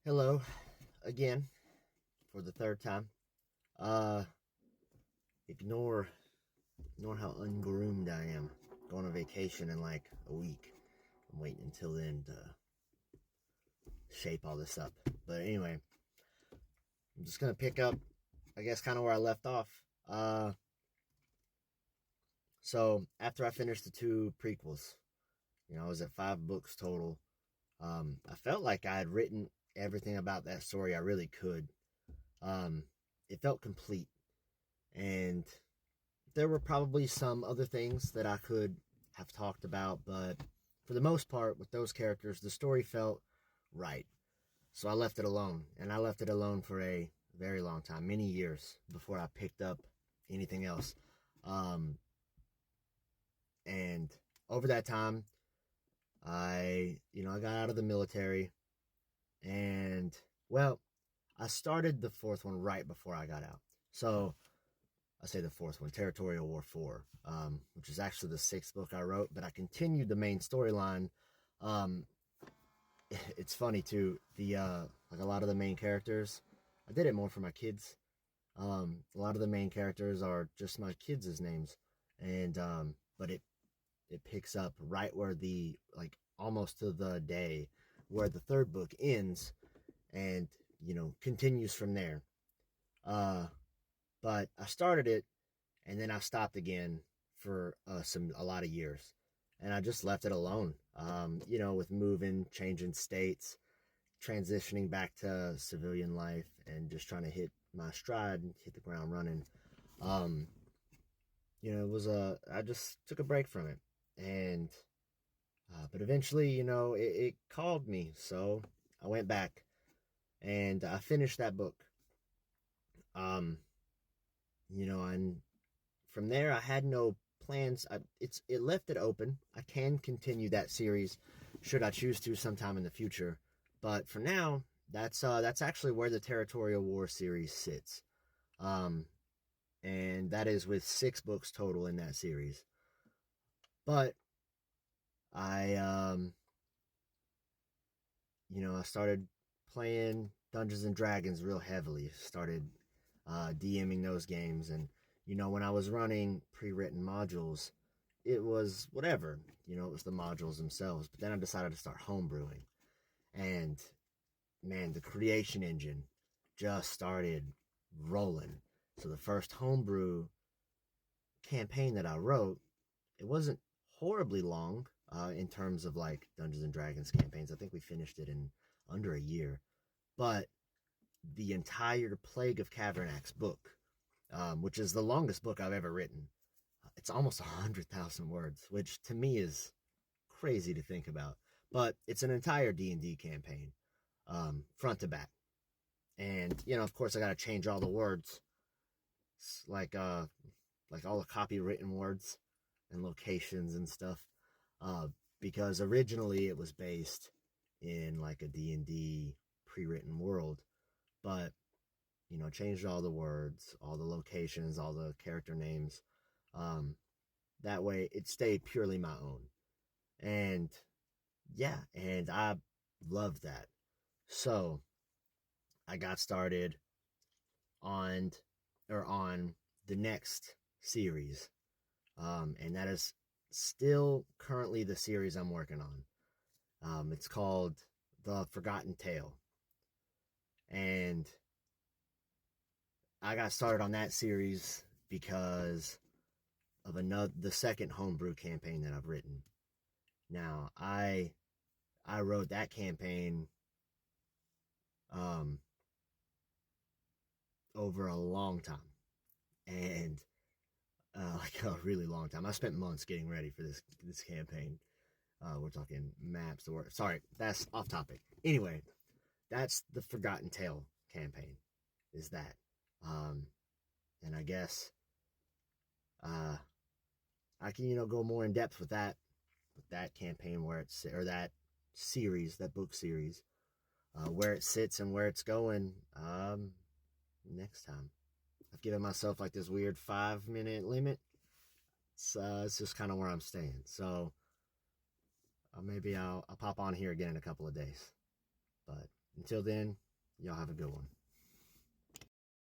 Hello again for the third time. Uh, ignore how ungroomed I am. Going on vacation in like a week. I'm waiting until then to shape all this up. But anyway, I'm just gonna pick up, I guess, kind of where I left off. So after I finished the two prequels, I was at 5 books total. I felt like I had written everything about that story I really could. Um, it felt complete, and there were probably some other things that I could have talked about, but for the most part, with those characters, the story felt right. So I left it alone, and I left it alone for a very long time, many years before I picked up anything else. Um, and over that time, I got out of the military, and well, I started the fourth one right before I got out. So I say the fourth one, Territorial War 4, which is actually the sixth book I wrote, but I continued the main storyline. Um, it's funny too. Like a lot of the main characters, I did it more for my kids. A lot of the main characters are just my kids' names, and but it picks up right where the like almost to the day where the third book ends, and continues from there. Uh, but I started it and then I stopped again for a lot of years, and I just left it alone. With moving, changing states, transitioning back to civilian life, and just trying to hit my stride and hit the ground running. Um, it was I just took a break from it, and but eventually, it called me, so I went back and I finished that book. Um, and from there, I had no plans. It left it open. I can continue that series should I choose to sometime in the future. But for now, that's actually where the Territorial War series sits. Um, and that is with 6 books total in that series. But I I started playing Dungeons and Dragons real heavily. Started DMing those games, and when I was running pre-written modules, it was whatever. It was the modules themselves. But then I decided to start homebrewing, and man, the creation engine just started rolling. So the first homebrew campaign that I wrote, it wasn't horribly long in terms of like Dungeons and Dragons campaigns. I think we finished it in under a year. But the entire Plague of Cavernax book, which is the longest book I've ever written, it's almost 100,000 words, which to me is crazy to think about. But it's an entire D&D campaign, front to back. And, of course, I got to change all the words, like all the copywritten words and locations and stuff, uh, because originally it was based in like a D&D pre-written world, but changed all the words, all the locations, all the character names. Um, that way it stayed purely my own. And yeah, and I loved that. So I got started on on the next series. And that is still currently the series I'm working on. It's called The Forgotten Tale. And I got started on that series because of the second homebrew campaign that I've written. Now, I wrote that campaign um over a long time, and like a really long time. I spent months getting ready for this campaign. We're talking maps. Sorry, that's off topic. Anyway, that's the Forgotten Tale campaign. Is that, um, and I guess uh, I can go more in depth with that campaign where it's or that series, that book series, where it sits and where it's going. Next time. I've given myself like this weird 5 minute limit. It's just kind of where I'm staying. So maybe I'll pop on here again in a couple of days. But Until then, y'all have a good one.